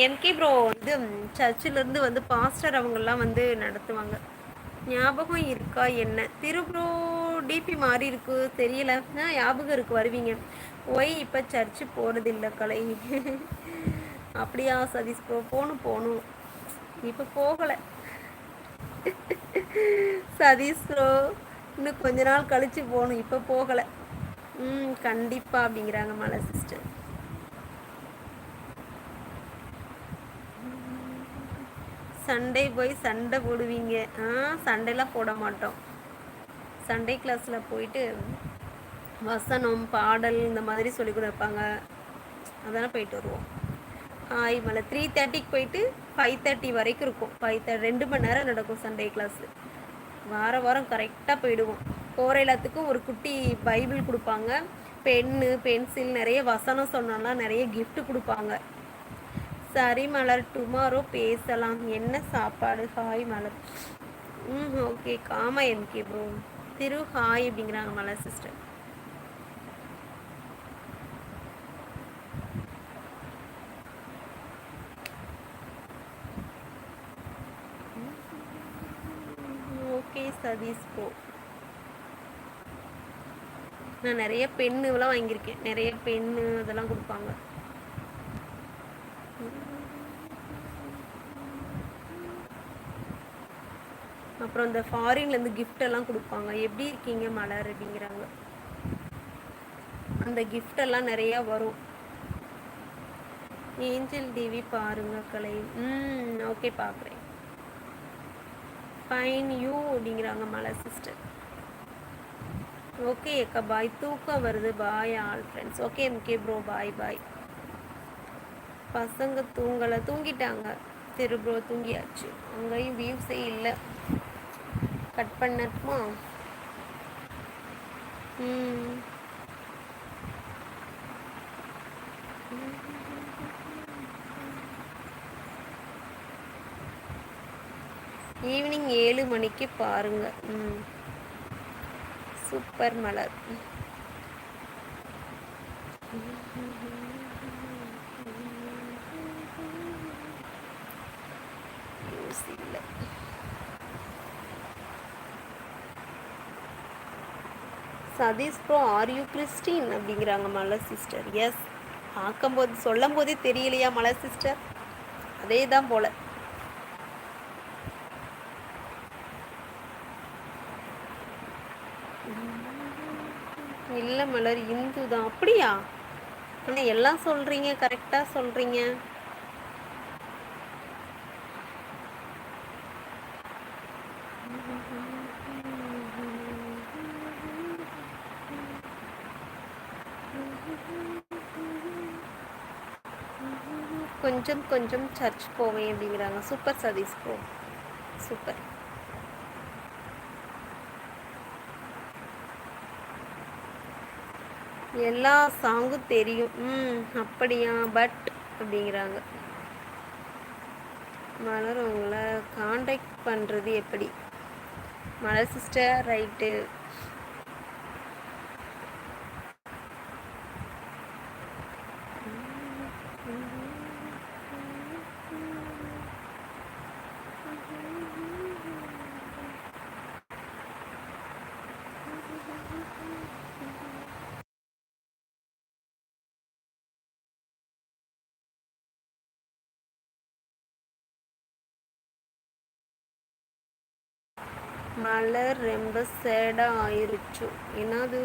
MK bro இது சர்ச்சிலேருந்து வந்து pastor அவங்கெல்லாம் வந்து நடத்துவாங்க. ஞாபகம் இருக்கா என்ன? திரு ப்ரோ டிபி மாறி இருக்கு தெரியல. ஞாபகம் இருக்கு வருவீங்க. ஒய் இப்போ சர்ச்சு போகிறதில்ல கலை. அப்படியா சதீஷ் ப்ரோ? போகணும். இப்போ போகலை சதீஷ் ப்ரோ. இன்னும் கொஞ்ச நாள் கழிச்சு போகணும், இப்போ போகலை. கண்டிப்பாக அப்படிங்கிறாங்க மலை சிஸ்டர். சண்டே போய் சண்டை போடுவீங்க? சண்டைலாம் போட மாட்டோம். சண்டே கிளாஸில் போயிட்டு வசனம் பாடல் இந்த மாதிரி சொல்லி கொடுப்பாங்க, அதெல்லாம் போயிட்டு வருவோம். ஹாய் மலை 3:30க்கு போயிட்டு 5:30 வரைக்கும் இருக்கும். 5:30 2 மணி நேரம் நடக்கும் சண்டே கிளாஸு. வாரம் கரெக்டாக போயிடுவோம். போகிற எல்லாத்துக்கும் ஒரு குட்டி பைபிள் கொடுப்பாங்க, பென்னு பென்சில், நிறைய வசனம் சொன்னாலாம் நிறைய கிஃப்ட் கொடுப்பாங்க. சரி மலர், டுமாரோ பேசலாம். என்ன சாப்பாடு? ஹாய் மலர். ஓகே காமா எம்கே ப்ரோ. திரு ஹாய் அப்படிங்கிறாங்க Malar sister. Okay Sathish bro. நான் நிறைய பென்னுலாம் வாங்கியிருக்கேன். நிறைய பென்னு அதெல்லாம் கொடுப்பாங்க. அப்புறம் இந்த ஃபாரின்லேருந்து கிஃப்ட் எல்லாம் கொடுப்பாங்க. எப்படி இருக்கீங்க மலர் அப்படிங்கிறாங்க. அந்த கிஃப்ட் எல்லாம் நிறையா வரும். ஏஞ்சல் டிவி பாருங்க கலை. ஓகே பார்க்குறேன். ஃபைன் யூ அப்படிங்கிறாங்க மலர் சிஸ்டர். ஓகே அக்கா பாய். தூக்கம் வருது. Bye all friends. Okay MK bro bye bye. பசங்க தூங்கிட்டாங்க. திரு ப்ரோ தூங்கியாச்சு. அங்கேயும் வியூஸே இல்லை. கட் பண்ணட்டுமா? ஈவினிங் 7 மணிக்கு பாருங்க. Super Malar. Sathish bro are you Christian அப்படிங்கிறாங்க மலர் சிஸ்டர். எஸ். பார்க்கும்போது சொல்லும் போதே தெரியலையா மலர் சிஸ்டர்? அதே தான் போல. இல்லை மலர் இந்து தான். அப்படியா? ஆனால் எல்லாம் சொல்கிறீங்க, கரெக்டாக சொல்கிறீங்க. கொஞ்சம் சர்ச் போவேன் அப்படிங்கிறாங்க. Super Sathish bro, super. எல்லா சாங்கும் தெரியும். அப்படியா? பட் அப்படிங்கிறாங்க. மலர் உங்களை காண்டாக்ட் பண்ணுறது எப்படி? மலர் சிஸ்டர் ரைட்டு. மலர் ரொம்ப சேடாக ஆயிருச்சு. என்னது?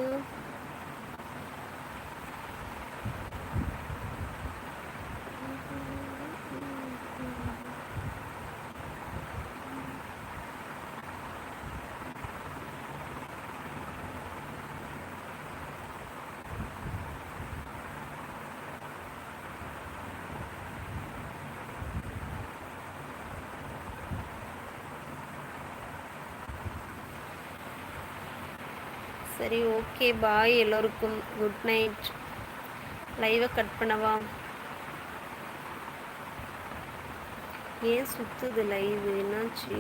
சரி ஓகே பாய் எல்லோருக்கும். Good night. லைவை கட் பண்ணவா? ஏன் சுற்றுது லைவ்? என்னாச்சு?